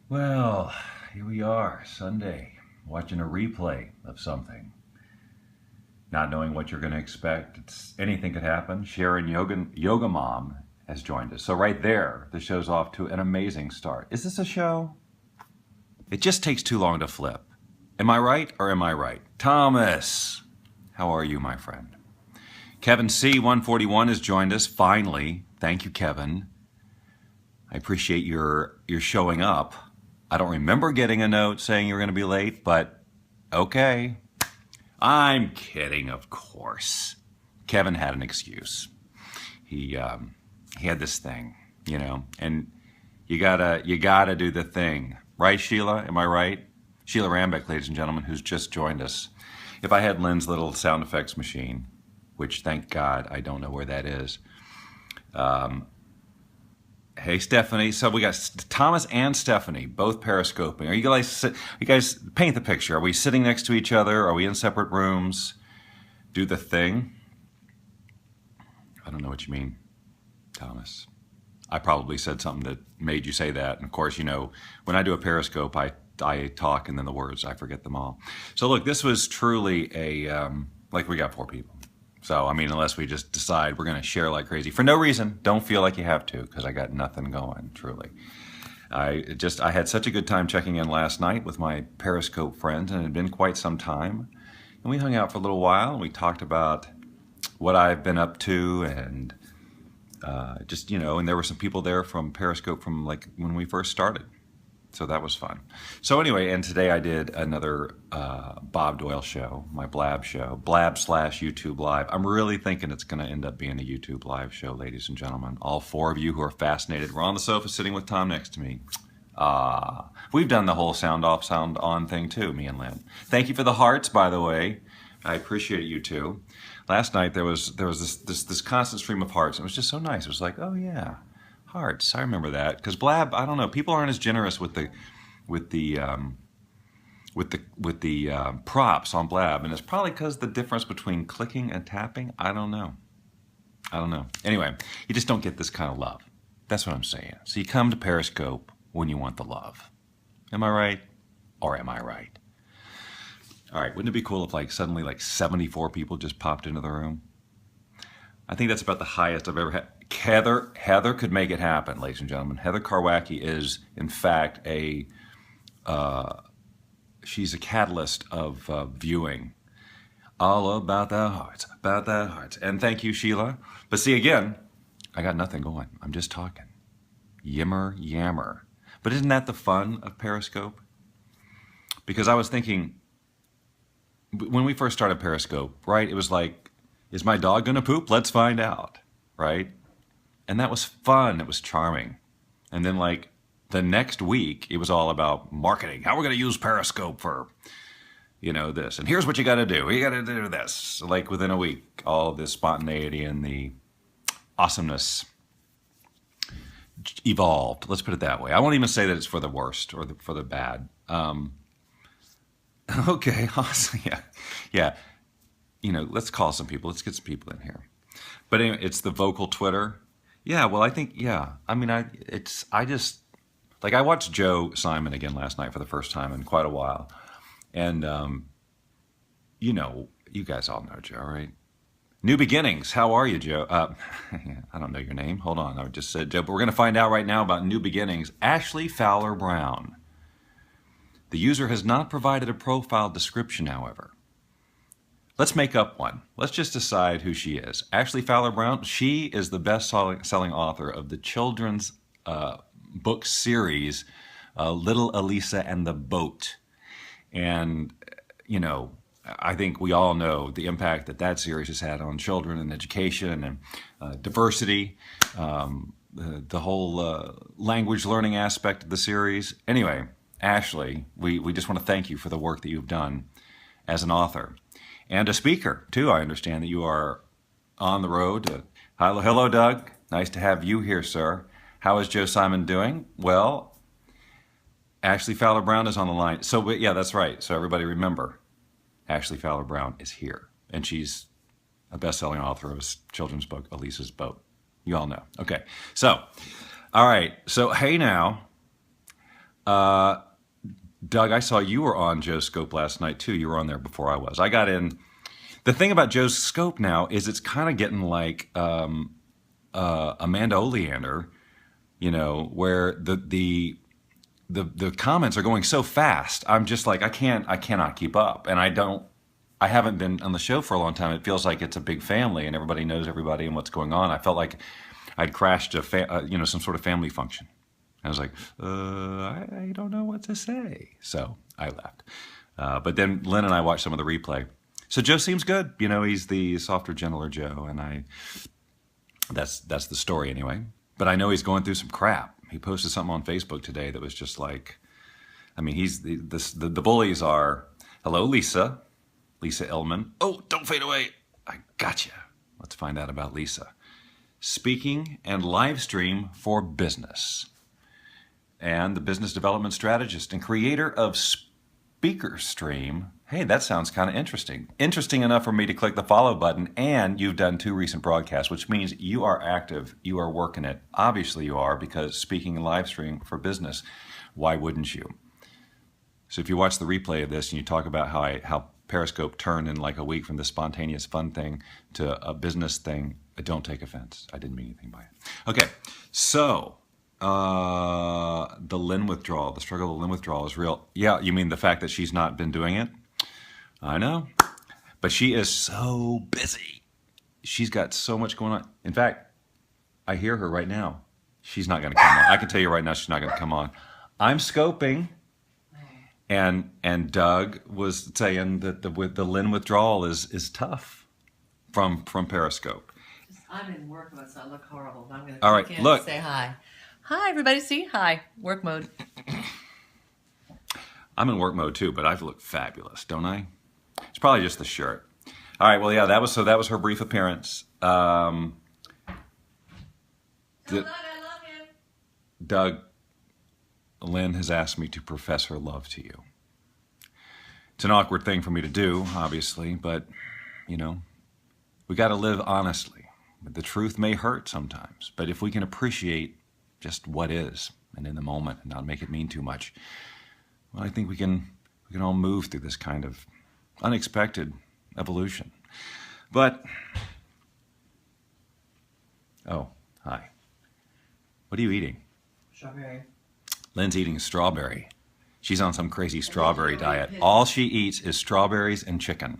Well, here we are, Sunday, watching a replay of something. Not knowing what you're going to expect. Anything could happen. Sharon Yoga Mom has joined us. So right there, the show's off to an amazing start. Is this a show? It just takes too long to flip. Am I right or am I right? Thomas, how are you, my friend? Kevin C. 141 has joined us, finally. Thank you, Kevin. I appreciate your showing up. I don't remember getting a note saying you were going to be late, but okay. I'm kidding, of course. Kevin had an excuse. He had this thing, and you gotta do the thing, right, Sheila? Am I right? Sheila Rambeck, ladies and gentlemen, who's just joined us. If I had Lynn's little sound effects machine, which thank God I don't know where that is. Hey, Stephanie. So we got Thomas and Stephanie, both periscoping. Are you guys paint the picture? Are we sitting next to each other? Are we in separate rooms? Do the thing? I don't know what you mean, Thomas. I probably said something that made you say that. And of course, when I do a periscope, I talk and then the words, I forget them all. So look, this was truly we got 4 people. So, unless we just decide we're going to share like crazy for no reason, don't feel like you have to, because I got nothing going, truly. I had such a good time checking in last night with my Periscope friends, and it had been quite some time. And we hung out for a little while, and we talked about what I've been up to, and and there were some people there from Periscope from like when we first started. So that was fun. So anyway, and today I did another Bob Doyle show, my Blab show, Blab/YouTube Live. I'm really thinking it's going to end up being a YouTube Live show, ladies and gentlemen. All 4 of you who are fascinated. We're on the sofa sitting with Tom next to me. We've done the whole sound off, sound on thing too, me and Lynn. Thank you for the hearts, by the way. I appreciate you too. Last night there was this constant stream of hearts. It was just so nice. It was like, oh yeah. Hearts, I remember that, because Blab, I don't know, people aren't as generous with the props on Blab, and it's probably because the difference between clicking and tapping. I don't know. Anyway, you just don't get this kind of love. That's what I'm saying. So you come to Periscope when you want the love. Am I right, or am I right? All right, wouldn't it be cool if suddenly 74 people just popped into the room? I think that's about the highest I've ever had. Heather could make it happen, ladies and gentlemen. Heather Karwacki is, in fact, she's a catalyst of viewing. All about the hearts, And thank you, Sheila. But see, again, I got nothing going. I'm just talking. Yammer. But isn't that the fun of Periscope? Because I was thinking, when we first started Periscope, right, it was like, is my dog going to poop? Let's find out, right? And that was fun. It was charming. And then the next week, it was all about marketing. How we're going to use Periscope for, this. And here's what you got to do. You got to do this. Within a week, all this spontaneity and the awesomeness evolved. Let's put it that way. I won't even say that it's for the worst or for the bad. Okay, awesome. Yeah. Let's call some people. Let's get some people in here. But anyway, it's the vocal Twitter. Yeah, well, I think, yeah. I watched Joe Simon again last night for the first time in quite a while. And, you guys all know Joe, right? New Beginnings. How are you, Joe? I don't know your name. Hold on. I just said Joe, but we're going to find out right now about New Beginnings. Ashley Fowler Brown. The user has not provided a profile description, however. Let's make up one. Let's just decide who she is. Ashley Fowler Brown, she is the best-selling author of the children's book series, Little Elisa and the Boat. And, I think we all know the impact that series has had on children and education and diversity, the whole language learning aspect of the series. Anyway, Ashley, we just want to thank you for the work that you've done as an author. And a speaker, too. I understand that you are on the road. Hello, Doug. Nice to have you here, sir. How is Joe Simon doing? Well, Ashley Fowler Brown is on the line. So, yeah, that's right. So everybody remember, Ashley Fowler Brown is here. And she's a best-selling author of a children's book, Elisa's Boat. You all know. Okay. So, all right. So, hey now. Doug, I saw you were on Joe's Scope last night too. You were on there before I was. I got in. The thing about Joe's Scope now is it's kind of getting like Amanda Oleander, you know, where the comments are going so fast. I'm just like I cannot keep up, and I haven't been on the show for a long time. It feels like it's a big family, and everybody knows everybody and what's going on. I felt like I'd crashed some sort of family function. I was like, I don't know what to say. So I left. But then Lynn and I watched some of the replay. So Joe seems good. You know, he's the softer, gentler Joe. And that's the story anyway. But I know he's going through some crap. He posted something on Facebook today that was just like, I mean, the bullies are, hello, Lisa Illman. Oh, don't fade away. I gotcha. Let's find out about Lisa. Speaking and live stream for business. And the business development strategist and creator of SpeakerStream. Hey, that sounds kind of interesting. Interesting enough for me to click the follow button, and you've done 2 recent broadcasts, which means you are active, you are working it. Obviously you are, because speaking and live stream for business, why wouldn't you? So if you watch the replay of this and you talk about how Periscope turned in like a week from this spontaneous fun thing to a business thing, don't take offense. I didn't mean anything by it. Okay, so the Lynn withdrawal, the struggle of Lynn withdrawal is real. Yeah, you mean the fact that she's not been doing it? I know, but she is so busy. She's got so much going on. In fact, I hear her right now. She's not going to come on. I can tell you right now, she's not going to come on. I'm scoping, and Doug was saying that the Lynn withdrawal is tough from Periscope. I'm in work mode, so I look horrible. But I'm going All right, to look. say hi. Hi, everybody. See? Hi. Work mode. I'm in work mode too, but I look fabulous, don't I? It's probably just the shirt. All right. Well, yeah, that was her brief appearance. Doug, I love you. Doug, Lynn has asked me to profess her love to you. It's an awkward thing for me to do, obviously, but you know, we got to live honestly. The truth may hurt sometimes, but if we can appreciate just what is and in the moment and not make it mean too much, well, I think we can all move through this kind of unexpected evolution. But, oh, hi. What are you eating? Strawberry. Lynn's eating a strawberry. She's on some crazy strawberry diet. All she eats is strawberries and chicken.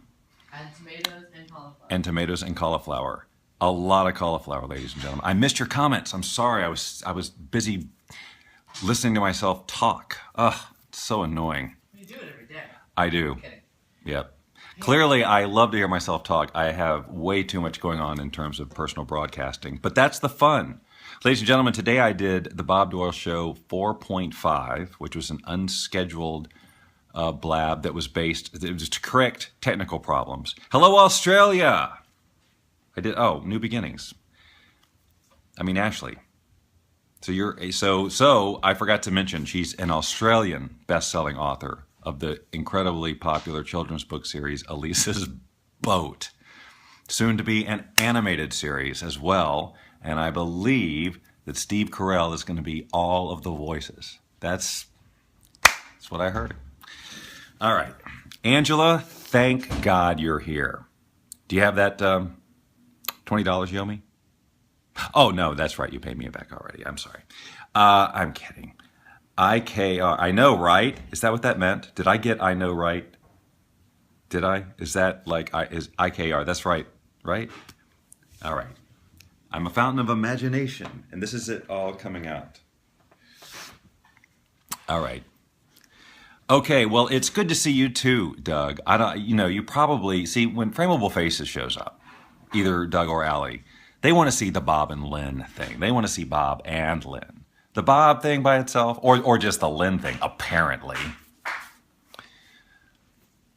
And tomatoes and cauliflower. And tomatoes and cauliflower. A lot of cauliflower, ladies and gentlemen. I missed your comments. I'm sorry. I was busy listening to myself talk. Ugh, it's so annoying. You do it every day. I do. I'm kidding. Yep. Clearly, I love to hear myself talk. I have way too much going on in terms of personal broadcasting, but that's the fun. Ladies and gentlemen, today I did the Bob Doyle Show 4.5, which was an unscheduled blab that was it was to correct technical problems. Hello, Australia! I did, New Beginnings. I mean, Ashley. So I forgot to mention, she's an Australian best-selling author of the incredibly popular children's book series, Elisa's Boat. Soon to be an animated series as well. And I believe that Steve Carell is going to be all of the voices. That's what I heard. All right. Angela, thank God you're here. Do you have that $20 you owe me? Oh, no, that's right. You paid me back already. I'm sorry. I'm kidding. IKR. I know, right? Is that what that meant? Did I get I know, right? Did I? Is that like is IKR? That's right, right? All right. I'm a fountain of imagination, and this is it all coming out. All right. Okay, well, it's good to see you too, Doug. You probably see when Frameable Faces shows up, either Doug or Allie, they want to see the Bob and Lynn thing. They want to see Bob and Lynn. The Bob thing by itself, or just the Lynn thing, apparently.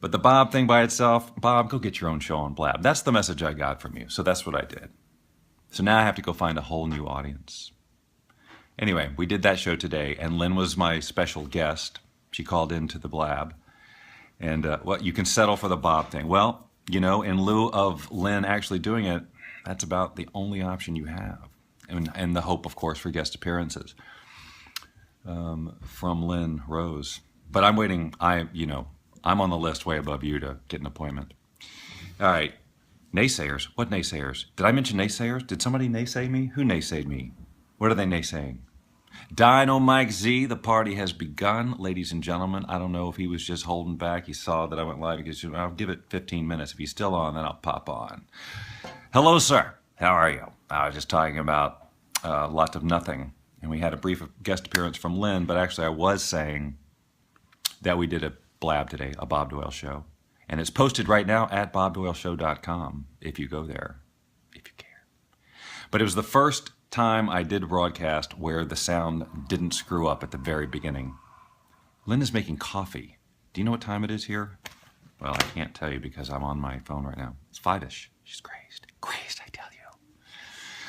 But the Bob thing by itself, Bob, go get your own show on Blab. That's the message I got from you, so that's what I did. So now I have to go find a whole new audience. Anyway, we did that show today, and Lynn was my special guest. She called into the Blab. And you can settle for the Bob thing. Well, in lieu of Lynn actually doing it, that's about the only option you have. And the hope, of course, for guest appearances. from Lynn Rose. But I'm waiting. I'm on the list way above you to get an appointment. All right. Naysayers. What naysayers? Did I mention naysayers? Did somebody naysay me? Who naysayed me? What are they naysaying? Dino Mike Z, the party has begun. Ladies and gentlemen, I don't know if he was just holding back. He saw that I went live. Because I'll give it 15 minutes. If he's still on, then I'll pop on. Hello, sir. How are you? I was just talking about lots of nothing. And we had a brief guest appearance from Lynn, but actually I was saying that we did a blab today, a Bob Doyle show. And it's posted right now at bobdoyleshow.com if you go there, if you care. But it was the first time I did a broadcast where the sound didn't screw up at the very beginning. Lynn is making coffee. Do you know what time it is here? Well, I can't tell you because I'm on my phone right now. It's 5-ish. She's crazed. Crazed, I tell you.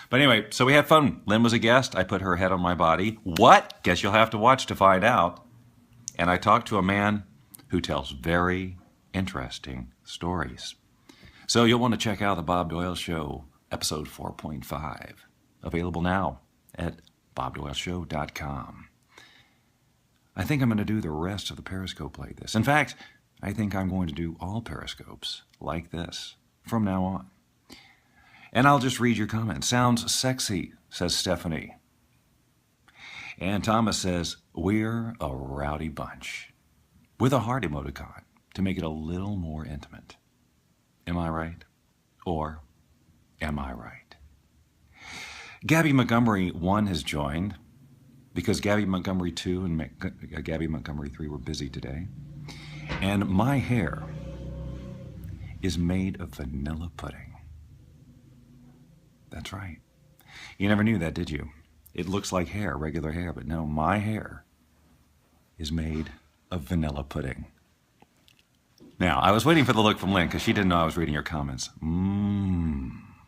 But anyway, so we had fun. Lynn was a guest. I put her head on my body. What? Guess you'll have to watch to find out. And I talked to a man who tells very interesting stories. So you'll want to check out the Bob Doyle Show, episode 4.5. Available now at bobdoyleshow.com. I think I'm going to do the rest of the Periscope like this. In fact, I think I'm going to do all Periscopes like this from now on. And I'll just read your comments. Sounds sexy, says Stephanie. And Thomas says, we're a rowdy bunch. With a heart emoticon to make it a little more intimate. Am I right? Or am I right? Gabby Montgomery 1 has joined because Gabby Montgomery 2 and Gabby Montgomery 3 were busy today. And my hair is made of vanilla pudding. That's right. You never knew that, did you? It looks like hair, regular hair, but no, my hair is made of vanilla pudding. Now, I was waiting for the look from Lynn because she didn't know I was reading your comments.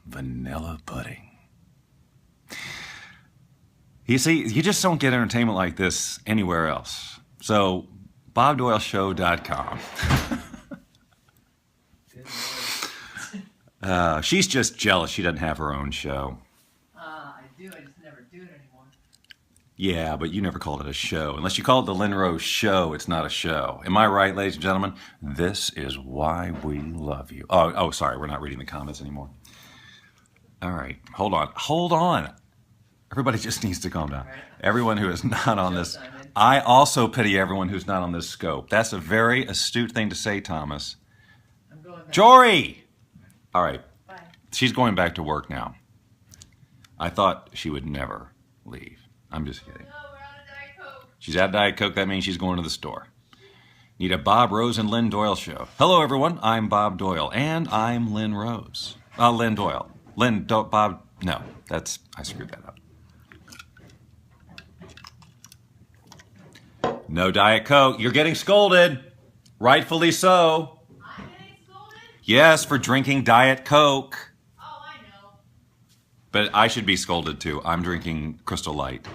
Vanilla pudding. You see, you just don't get entertainment like this anywhere else. So, bobdoyleshow.com. She's just jealous she doesn't have her own show. I do. I just never do it anymore. Yeah, but you never called it a show. Unless you call it the Lynn Rose Show, it's not a show. Am I right, ladies and gentlemen? This is why we love you. Oh, sorry, we're not reading the comments anymore. All right, hold on. Everybody just needs to calm down. Right. Everyone who is not on this, Showtime, man. I also pity everyone who's not on this scope. That's a very astute thing to say, Thomas. I'm going back. Jory! All right, Bye. she's going back to work now. I thought she would never leave. I'm just kidding. No, we're on a Diet Coke. She's at Diet Coke. That means she's going to the store. Need a Bob Rose and Lynn Doyle show. Hello, everyone. I'm Bob Doyle, and I'm Lynn Rose. Lynn Doyle. Bob. No, I screwed that up. No Diet Coke. You're getting scolded. Rightfully so. I'm getting scolded? Yes, for drinking Diet Coke. Oh, I know. But I should be scolded too. I'm drinking Crystal Light.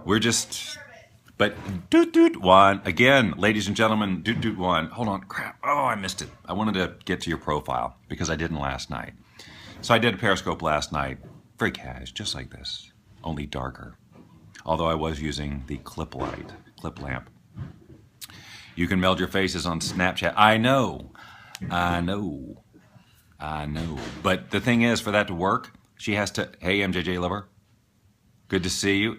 We're just. Serve it. But doot one again, ladies and gentlemen. Doot one. Hold on, crap. Oh, I missed it. I wanted to get to your profile because I didn't last night. So I did a Periscope last night, very cash, just like this, only darker. Although I was using the clip lamp. You can meld your faces on Snapchat. I know. But the thing is, for that to work, she has to. Hey, MJJ lover. Good to see you.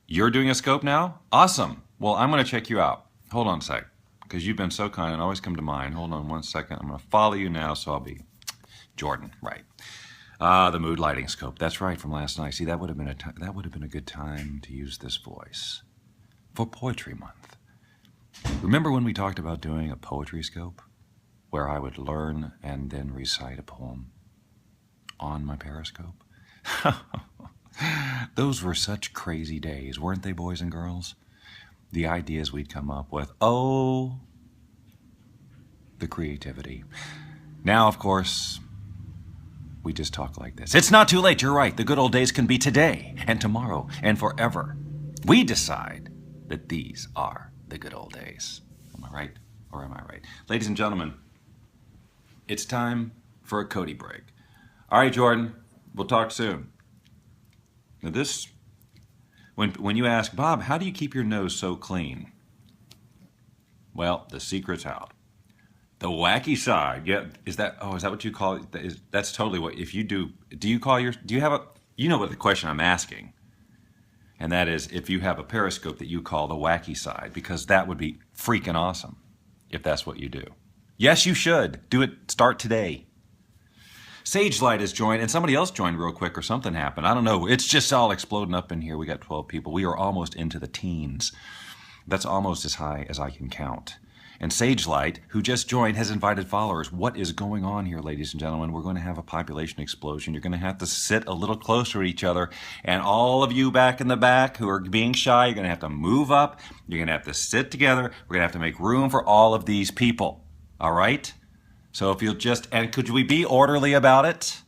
You're doing a scope now? Awesome. Well, I'm going to check you out. Hold on a sec, because you've been so kind and always come to mind. Hold on 1 second. I'm going to follow you now, so I'll be Jordan, right? The mood lighting scope. That's right, from last night. See, that would have been a good time to use this voice for Poetry Month. Remember when we talked about doing a poetry scope, where I would learn and then recite a poem on my Periscope? Those were such crazy days, weren't they, boys and girls? The ideas we'd come up with. Oh, the creativity. Now, of course, we just talk like this. It's not too late, you're right. The good old days can be today and tomorrow and forever. We decide that these are the good old days. Am I right or am I right? Ladies and gentlemen, it's time for a Cody break. All right, Jordan, we'll talk soon. Now this When you ask, Bob, how do you keep your nose so clean? Well, the secret's out. The wacky side. Yeah, is that what you call it? That's totally what, if you do you call do you have you know what the question I'm asking. And that is if you have a Periscope that you call the wacky side, because that would be freaking awesome if that's what you do. Yes, you should. Do it, start today. Sage Light has joined, and somebody else joined real quick or something happened. I don't know. It's just all exploding up in here. We got 12 people. We are almost into the teens. That's almost as high as I can count. And Sage Light, who just joined, has invited followers. What is going on here, ladies and gentlemen? We're going to have a population explosion. You're going to have to sit a little closer to each other. And all of you back in the back who are being shy, you're going to have to move up. You're going to have to sit together. We're going to have to make room for all of these people. All right? So if you'll just, and could we be orderly about it?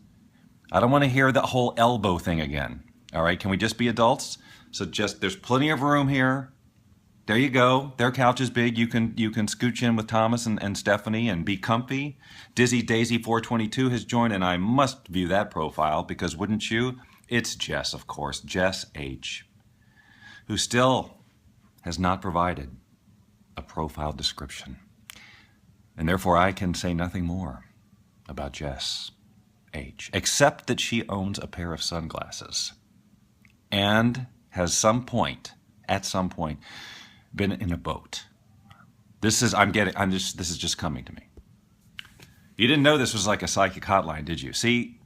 I don't want to hear the whole elbow thing again. All right? Can we just be adults? So just, there's plenty of room here. There you go. Their couch is big. You can scooch in with Thomas and Stephanie and be comfy. Dizzy Daisy 422 has joined, and I must view that profile because wouldn't you? It's Jess, of course, Jess H., who still has not provided a profile description. And therefore I can say nothing more about Jess H., except that she owns a pair of sunglasses and has at some point, been in a boat. This is just coming to me. You didn't know this was like a psychic hotline, did you? See,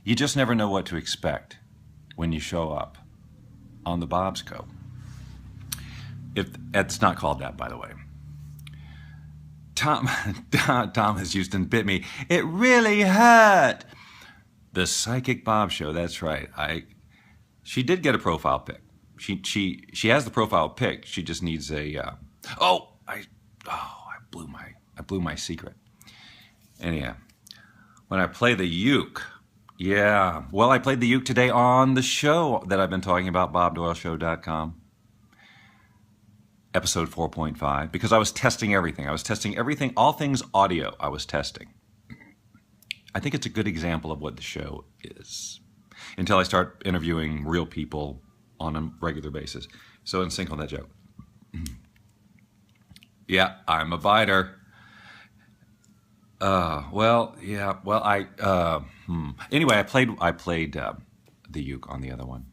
you just never know what to expect when you show up on the Bobscope. It's not called that, by the way. Thomas Houston bit me. It really hurt. The Psychic Bob Show, that's right. She did get a profile pic. She has the profile pic. She just needs a I blew my secret. Anyhow, when I play the uke, yeah. Well, I played the uke today on the show that I've been talking about, BobDoyleShow.com. Episode 4.5, because I was testing everything. All things audio I was testing. I think it's a good example of what the show is, until I start interviewing real people on a regular basis. So in sync on that joke. Yeah, I'm a biter. Anyway, I played the uke on the other one.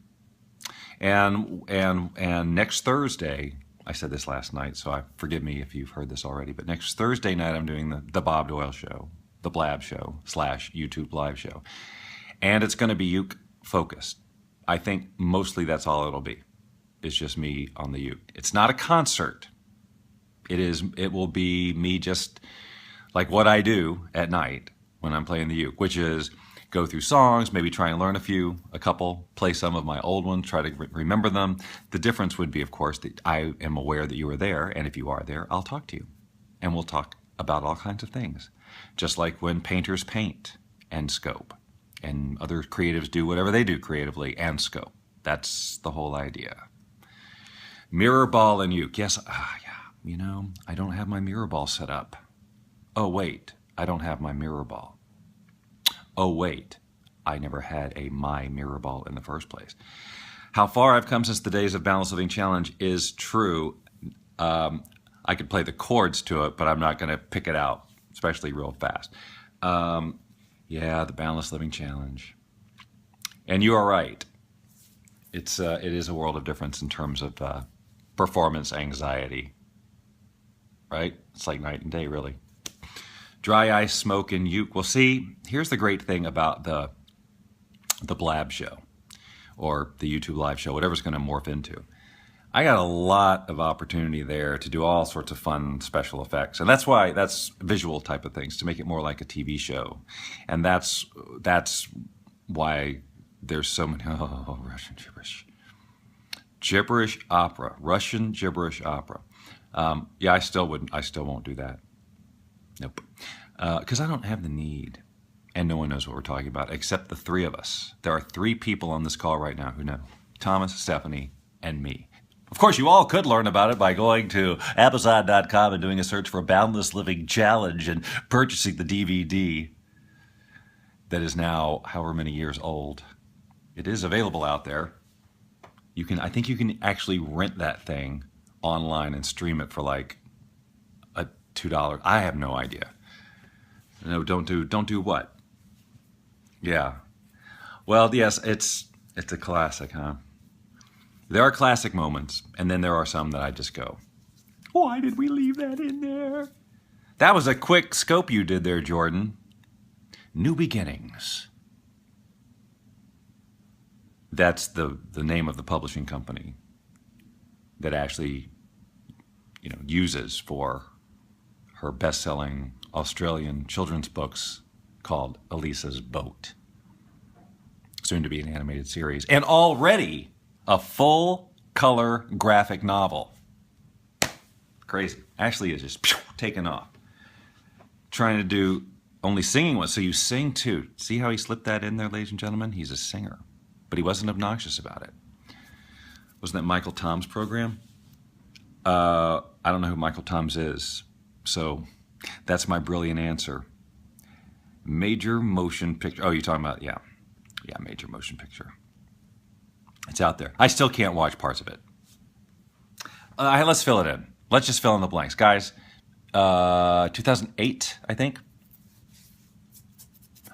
And next Thursday, I said this last night, so forgive me if you've heard this already, but next Thursday night I'm doing the Bob Doyle Show, the Blab Show / YouTube Live Show. And it's going to be uke focused. I think mostly that's all it'll be. It's just me on the uke. It's not a concert. It will be me just like what I do at night when I'm playing the uke, which is go through songs, maybe try and learn a couple, play some of my old ones, try to remember them. The difference would be, of course, that I am aware that you are there, and if you are there, I'll talk to you. And we'll talk about all kinds of things. Just like when painters paint and scope, and other creatives do whatever they do creatively and scope. That's the whole idea. Mirror ball and uke. Yes, I don't have my mirror ball set up. Oh, wait, I don't have my mirror ball. Oh, wait, I never had my mirror ball in the first place. How far I've come since the days of Balanced Living Challenge is true. I could play the chords to it, but I'm not going to pick it out, especially real fast. Yeah, the Balanced Living Challenge. And you are right. It is a world of difference in terms of performance anxiety. Right? It's like night and day, really. Dry ice, smoke, and uke. Well, see, here's the great thing about the Blab Show or the YouTube Live Show, whatever's going to morph into. I got a lot of opportunity there to do all sorts of fun special effects. And that's visual type of things, to make it more like a TV show. And that's why there's so many, Russian gibberish. Gibberish opera, Russian gibberish opera. Yeah, I still won't do that. Nope. Because I don't have the need. And no one knows what we're talking about except the three of us. There are 3 people on this call right now who know. Thomas, Stephanie, and me. Of course, you all could learn about it by going to Amazon.com and doing a search for Boundless Living Challenge and purchasing the DVD that is now however many years old. It is available out there. I think you can actually rent that thing online and stream it for like a $2. I have no idea. No, don't do what? Yeah. Well, yes, it's a classic, huh? There are classic moments, and then there are some that I just go, why did we leave that in there? That was a quick scope you did there, Jordan. New Beginnings. That's the name of the publishing company that Ashley, uses for her best-selling Australian children's books called Elisa's Boat. Soon to be an animated series. And already a full-color graphic novel. Crazy. Ashley is just taking off. Trying to do only singing one. So you sing too. See how he slipped that in there, ladies and gentlemen? He's a singer. But he wasn't obnoxious about it. Wasn't that Michael Toms' program? I don't know who Michael Toms is. So that's my brilliant answer. Major motion picture. Oh, you're talking about, yeah. Yeah, major motion picture. It's out there. I still can't watch parts of it. Let's fill it in. Let's just fill in the blanks. Guys, 2008, I think.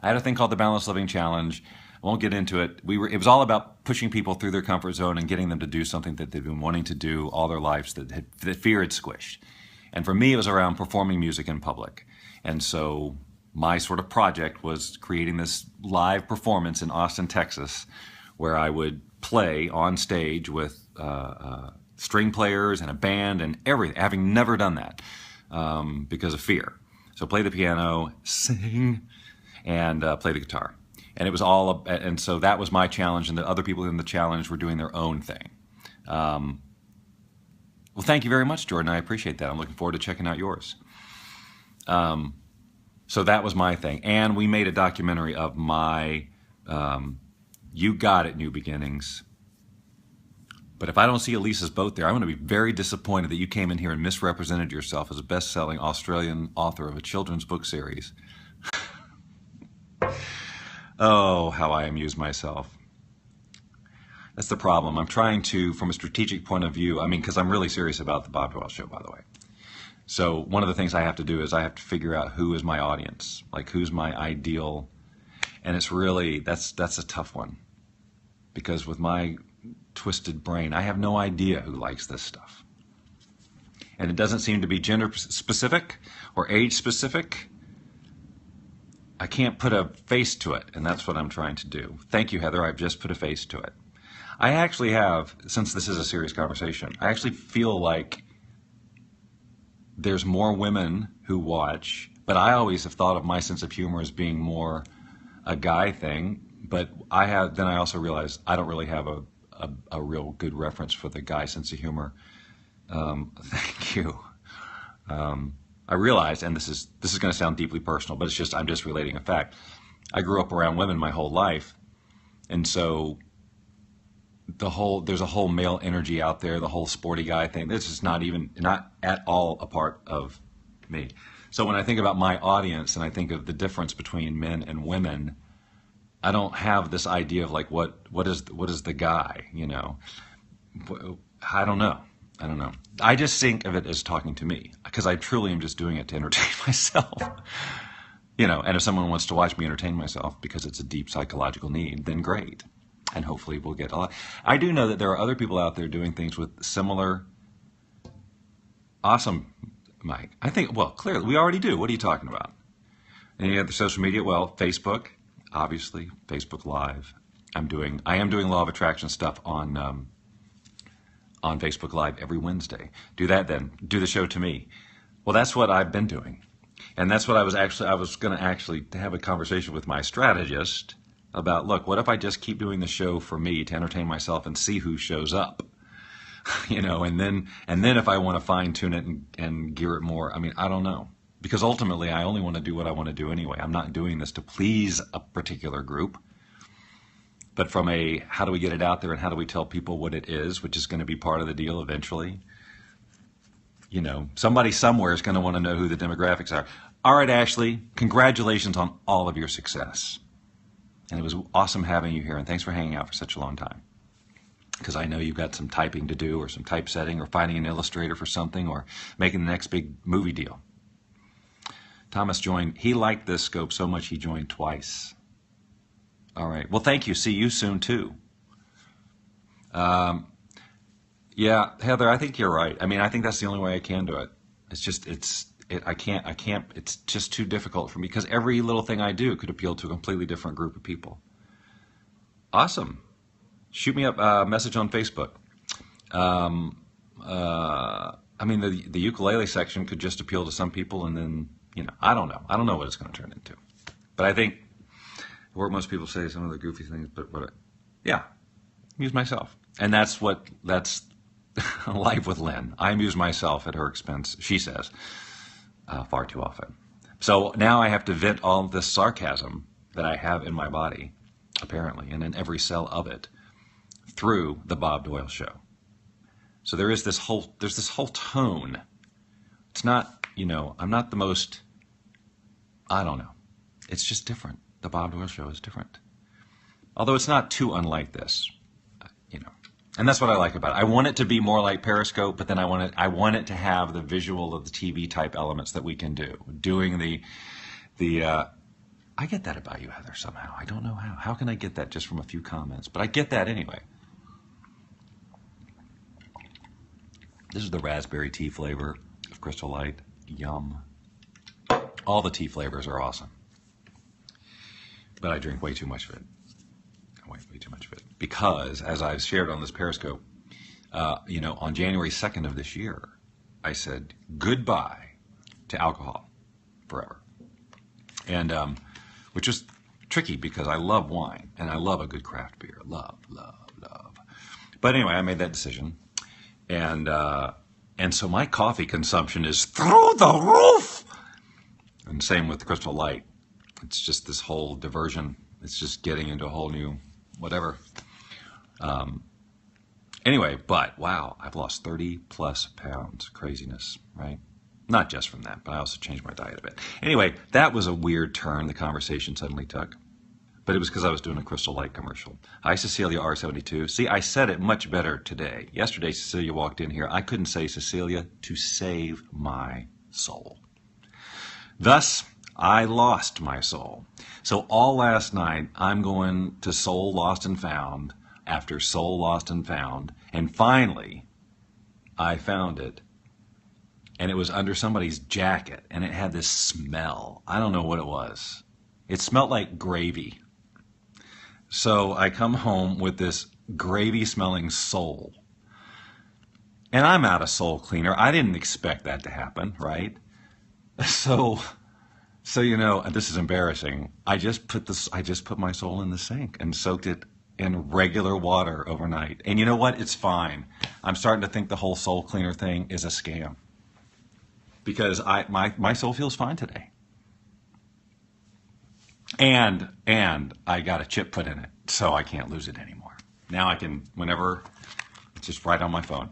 I had a thing called the Balanced Living Challenge. I won't get into it. It was all about pushing people through their comfort zone and getting them to do something that they've been wanting to do all their lives that fear had squished. And for me, it was around performing music in public. And so my sort of project was creating this live performance in Austin, Texas, where I would play on stage with string players and a band and everything, having never done that because of fear. So play the piano, sing, and play the guitar. And it was all, and so that was my challenge, and the other people in the challenge were doing their own thing. Well, thank you very much, Jordan. I appreciate that. I'm looking forward to checking out yours. So that was my thing. And we made a documentary of my You Got It, New Beginnings. But if I don't see Elisa's Boat there, I'm going to be very disappointed that you came in here and misrepresented yourself as a best-selling Australian author of a children's book series. Oh, how I amuse myself. That's the problem. I'm trying to, from a strategic point of view, because I'm really serious about the Bob Doyle Show, by the way. So one of the things I have to do is I have to figure out who is my audience, like who's my ideal, and it's really, that's a tough one. Because with my twisted brain, I have no idea who likes this stuff. And it doesn't seem to be gender specific or age specific. I can't put a face to it, and that's what I'm trying to do. Thank you, Heather. I've just put a face to it. I actually have, since this is a serious conversation, I actually feel like there's more women who watch, but I always have thought of my sense of humor as being more a guy thing. But then I also realized I don't really have a real good reference for the guy sense of humor. Thank you. I realized, and this is going to sound deeply personal, but I'm just relating a fact. I grew up around women my whole life, and so there's a whole male energy out there, the whole sporty guy thing. This is not at all a part of me. So when I think about my audience and I think of the difference between men and women, I don't have this idea of like what is the guy, I don't know. I just think of it as talking to me because I truly am just doing it to entertain myself. And if someone wants to watch me entertain myself because it's a deep psychological need, then great. And hopefully we'll get a lot. I do know that there are other people out there doing things with similar awesome, Mike. I think, well, clearly we already do. What are you talking about? Any other social media? Well, Facebook, obviously, Facebook Live. I am doing Law of Attraction stuff on Facebook Live every Wednesday. Do that then. Do the show to me. Well, that's what I've been doing. And that's what I was going to actually have a conversation with my strategist about, look, what if I just keep doing the show for me to entertain myself and see who shows up? And then if I want to fine tune it and gear it more, I don't know. Because ultimately I only want to do what I want to do anyway. I'm not doing this to please a particular group. But from how do we get it out there and how do we tell people what it is, which is going to be part of the deal eventually. Somebody somewhere is going to want to know who the demographics are. All right, Ashley, congratulations on all of your success. And it was awesome having you here, and thanks for hanging out for such a long time. because I know you've got some typing to do or some typesetting or finding an illustrator for something or making the next big movie deal. Thomas joined. He liked this scope so much he joined twice. All right. Well, thank you. See you soon, too. Yeah, Heather, I think you're right. I mean, I think that's the only way I can do it. It's just, I can't, it's just too difficult for me because every little thing I do could appeal to a completely different group of people. Awesome. Shoot me up a message on Facebook. I mean, the ukulele section could just appeal to some people, and then, I don't know. I don't know what it's going to turn into. But I think what most people say some of the goofy things, but yeah, amuse myself. And that's life with Lynn. I amuse myself at her expense, she says, far too often. So now I have to vent all this sarcasm that I have in my body, apparently, and in every cell of it, through the Bob Doyle Show. So there's this whole tone. It's not, I'm not the most, I don't know. It's just different. The Bob Doyle Show is different. Although it's not too unlike this, And that's what I like about it. I want it to be more like Periscope, but then I want it to have the visual of the TV type elements that we can do. Doing I get that about you, Heather, somehow. I don't know how. How can I get that just from a few comments? But I get that anyway. This is the raspberry tea flavor of Crystal Light. Yum. All the tea flavors are awesome. But I drink way too much of it. Way too much of it. Because, as I've shared on this Periscope, on January 2nd of this year, I said goodbye to alcohol forever. And which was tricky because I love wine and I love a good craft beer. Love. But anyway, I made that decision. And so my coffee consumption is through the roof. And same with Crystal Light. It's just this whole diversion. It's just getting into a whole new whatever. Anyway, but wow, I've lost 30 plus pounds. Craziness, right? Not just from that, but I also changed my diet a bit. Anyway, that was a weird turn the conversation suddenly took. But it was because I was doing a Crystal Light commercial. Hi, Cecilia R72. See, I said it much better today. Yesterday, Cecilia walked in here. I couldn't say Cecilia to save my soul. Thus, I lost my soul. So all last night, I'm going to Soul Lost and Found after Soul Lost and Found. And finally, I found it. And it was under somebody's jacket. And it had this smell. I don't know what it was. It smelled like gravy. So I come home with this gravy-smelling soul. And I'm out of soul cleaner. I didn't expect that to happen, right? So this is embarrassing. I just put my soul in the sink and soaked it in regular water overnight. And you know what? It's fine. I'm starting to think the whole soul cleaner thing is a scam. Because my soul feels fine today. And I got a chip put in it, so I can't lose it anymore. Now I can, whenever, it's just right on my phone.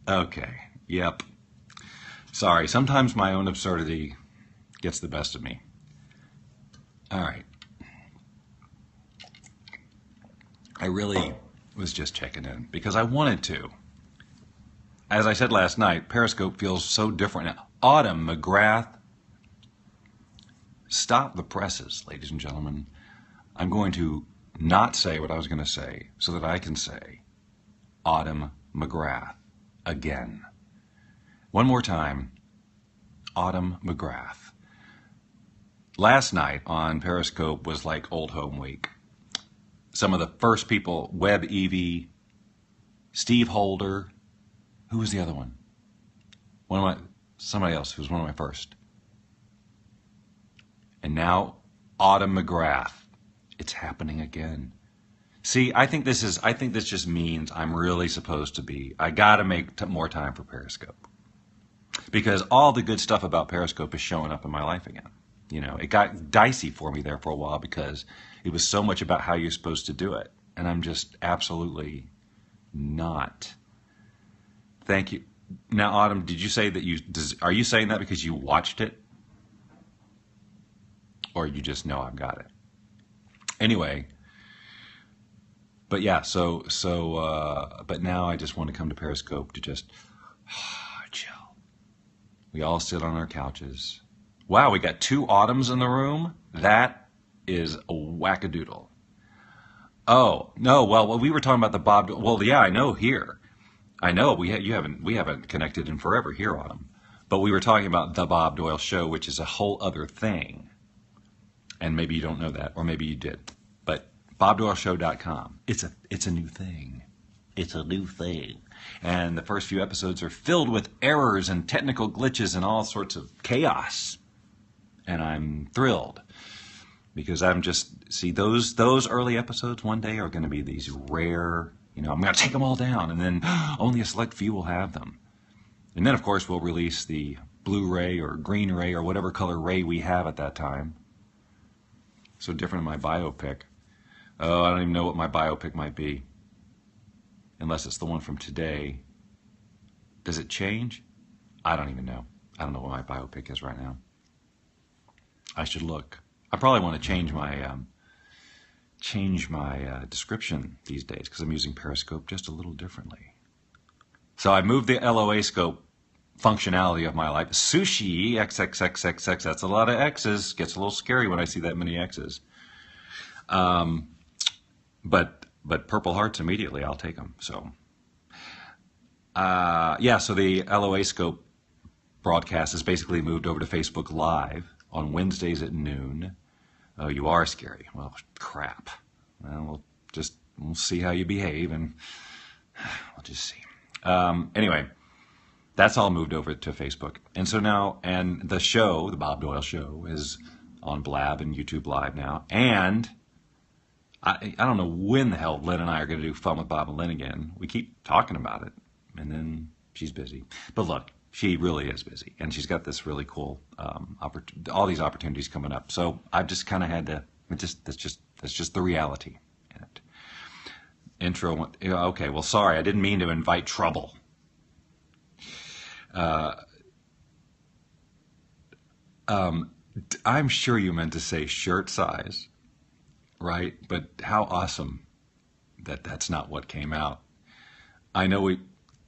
Okay, yep. Sorry, sometimes my own absurdity gets the best of me. All right. I really was just checking in because I wanted to. As I said last night, Periscope feels so different now. Autumn McGrath, stop the presses, ladies and gentlemen. I'm going to not say what I was going to say so that I can say Autumn McGrath again. One more time, Autumn McGrath. Last night on Periscope was like Old Home Week. Some of the first people, Webb Evie, Steve Holder. Who was the other one? Somebody else who was one of my first. And now Autumn McGrath. It's happening again. See, I think this just means I'm really supposed to be. I got to make more time for Periscope. Because all the good stuff about Periscope is showing up in my life again. It got dicey for me there for a while because it was so much about how you're supposed to do it. And I'm just absolutely not. Thank you. Now, Autumn, did you say that are you saying that because you watched it? Or you just know I've got it? Anyway, but yeah, but now I just want to come to Periscope to just chill. We all sit on our couches. Wow, we got 2 Autumns in the room? That is a wackadoodle. Oh, no, well, we were talking about the Bob, well, yeah, I know here. I know we haven't connected in forever here, Autumn. But we were talking about the Bob Doyle Show, which is a whole other thing. And maybe you don't know that, or maybe you did. But BobDoyleShow.com. It's a new thing. It's a new thing. And the first few episodes are filled with errors and technical glitches and all sorts of chaos. And I'm thrilled. Because those early episodes one day are going to be these rare, I'm going to take them all down, and then only a select few will have them. And then, of course, we'll release the Blu-ray or green ray or whatever color ray we have at that time. So different in my biopic. Oh, I don't even know what my biopic might be. Unless it's the one from today. Does it change? I don't even know. I don't know what my biopic is right now. I should look. I probably want to change my description these days because I'm using Periscope just a little differently. So I moved the LOA scope functionality of my life. Sushi XXXXX. That's a lot of X's. Gets a little scary when I see that many X's. But Purple Hearts immediately. I'll take them. So so the LOA scope broadcast is basically moved over to Facebook Live on Wednesdays at noon. Oh, you are scary. Well, crap. Well, we'll see how you behave, and we'll just see. Anyway, that's all moved over to Facebook. And so now, and the show, the Bob Doyle Show, is on Blab and YouTube Live now. And I don't know when the hell Lynn and I are going to do Fun with Bob and Lynn again. We keep talking about it, and then she's busy. But look, she really is busy, and she's got this really cool all these opportunities coming up. So I've just kind of had to. That's just the reality in it. Intro. Okay. Well, sorry, I didn't mean to invite trouble. I'm sure you meant to say shirt size, right? But how awesome that that's not what came out. I know and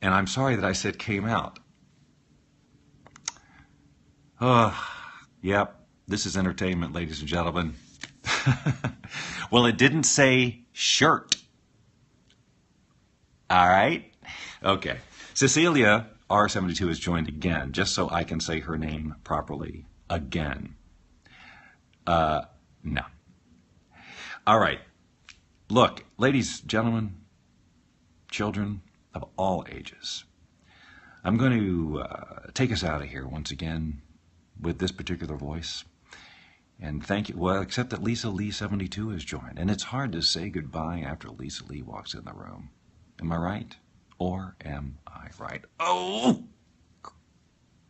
I'm sorry that I said came out. Yep, this is entertainment, ladies and gentlemen. Well, it didn't say shirt. All right? Okay. Cecilia R72 has joined again, just so I can say her name properly again. No. All right. Look, ladies, gentlemen, children of all ages, I'm going to take us out of here once again with this particular voice. And thank you. Well, except that Lisa Lee 72 has joined. And it's hard to say goodbye after Lisa Lee walks in the room. Am I right? Or am I right? Oh!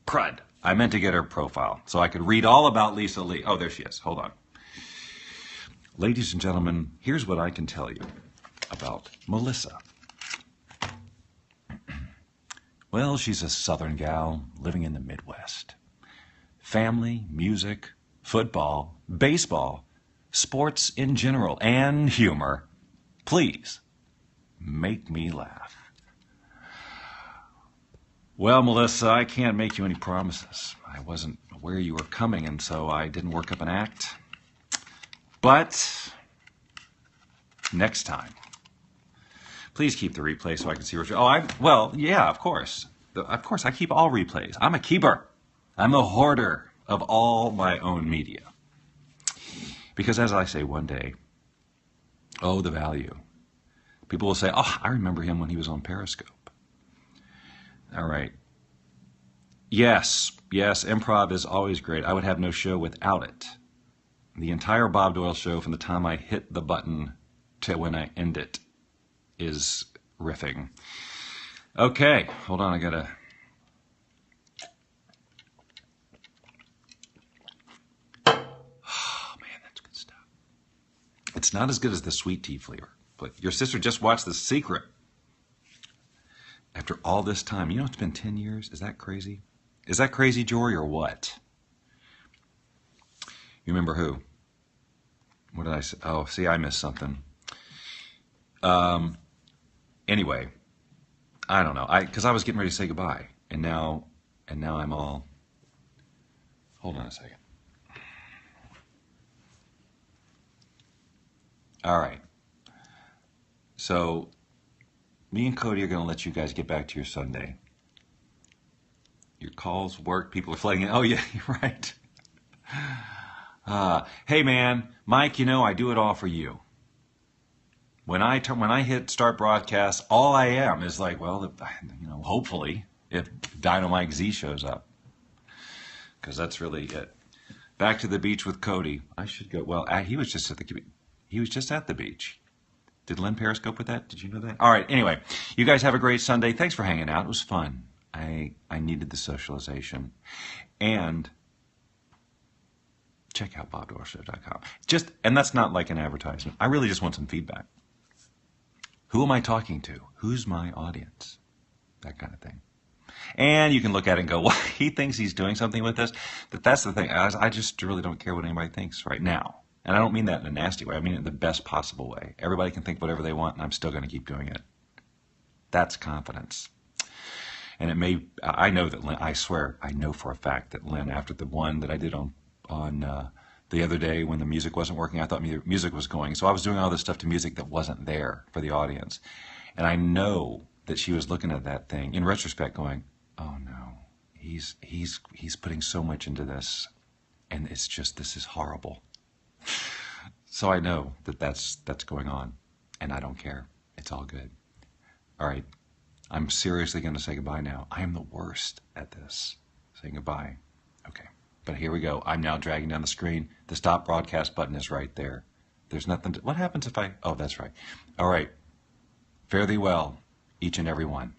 Crud. I meant to get her profile so I could read all about Lisa Lee. Oh, there she is. Hold on. Ladies and gentlemen, here's what I can tell you about Melissa. Well, she's a Southern gal living in the Midwest. Family, music, football, baseball, sports in general, and humor. Please, make me laugh. Well, Melissa, I can't make you any promises. I wasn't aware you were coming, and so I didn't work up an act. But next time, please keep the replay so I can see what you're... of course. Of course, I keep all replays. I'm a keeper. I'm a hoarder of all my own media. Because as I say one day, oh, the value. People will say, oh, I remember him when he was on Periscope. All right. Yes, improv is always great. I would have no show without it. The entire Bob Doyle Show, from the time I hit the button to when I end it, is riffing. Okay, hold on, I gotta... Oh, man, that's good stuff. It's not as good as the sweet tea flavor, but your sister just watched The Secret. After all this time, you know it's been 10 years? Is that crazy? Is that crazy, Jory, or what? You remember who? What did I say? Oh, see, I missed something. Anyway, I don't know. Because I was getting ready to say goodbye, and now I'm all. Hold on a second. All right. So, me and Cody are going to let you guys get back to your Sunday. Your calls work. People are flooding in. Oh yeah, you're right. Hey man, Mike. I do it all for you. When I hit start broadcast, all I am is like, well, hopefully, if Dynamite Z shows up, because that's really it. Back to the beach with Cody. I should go. Well, he was just at the beach. Did Lynn Periscope with that? Did you know that? All right. Anyway, you guys have a great Sunday. Thanks for hanging out. It was fun. I needed the socialization, and check out bobdorshow.com. And that's not like an advertisement. I really just want some feedback. Who am I talking to? Who's my audience? That kind of thing. And you can look at it and go, well, he thinks he's doing something with this. That's the thing. I just really don't care what anybody thinks right now. And I don't mean that in a nasty way. I mean it in the best possible way. Everybody can think whatever they want, and I'm still going to keep doing it. That's confidence. And I know that Lynn, I swear, I know for a fact that Lynn, after the one that I did on the other day when the music wasn't working, I thought music was going. So I was doing all this stuff to music that wasn't there for the audience. And I know that she was looking at that thing in retrospect going, oh no, he's putting so much into this. And it's just, this is horrible. So I know that that's going on. And I don't care. It's all good. All right. I'm seriously going to say goodbye now. I am the worst at this. Saying goodbye. Okay. But here we go. I'm now dragging down the screen. The stop broadcast button is right there. There's nothing what happens if oh, that's right. All right. Fare thee well, each and every one.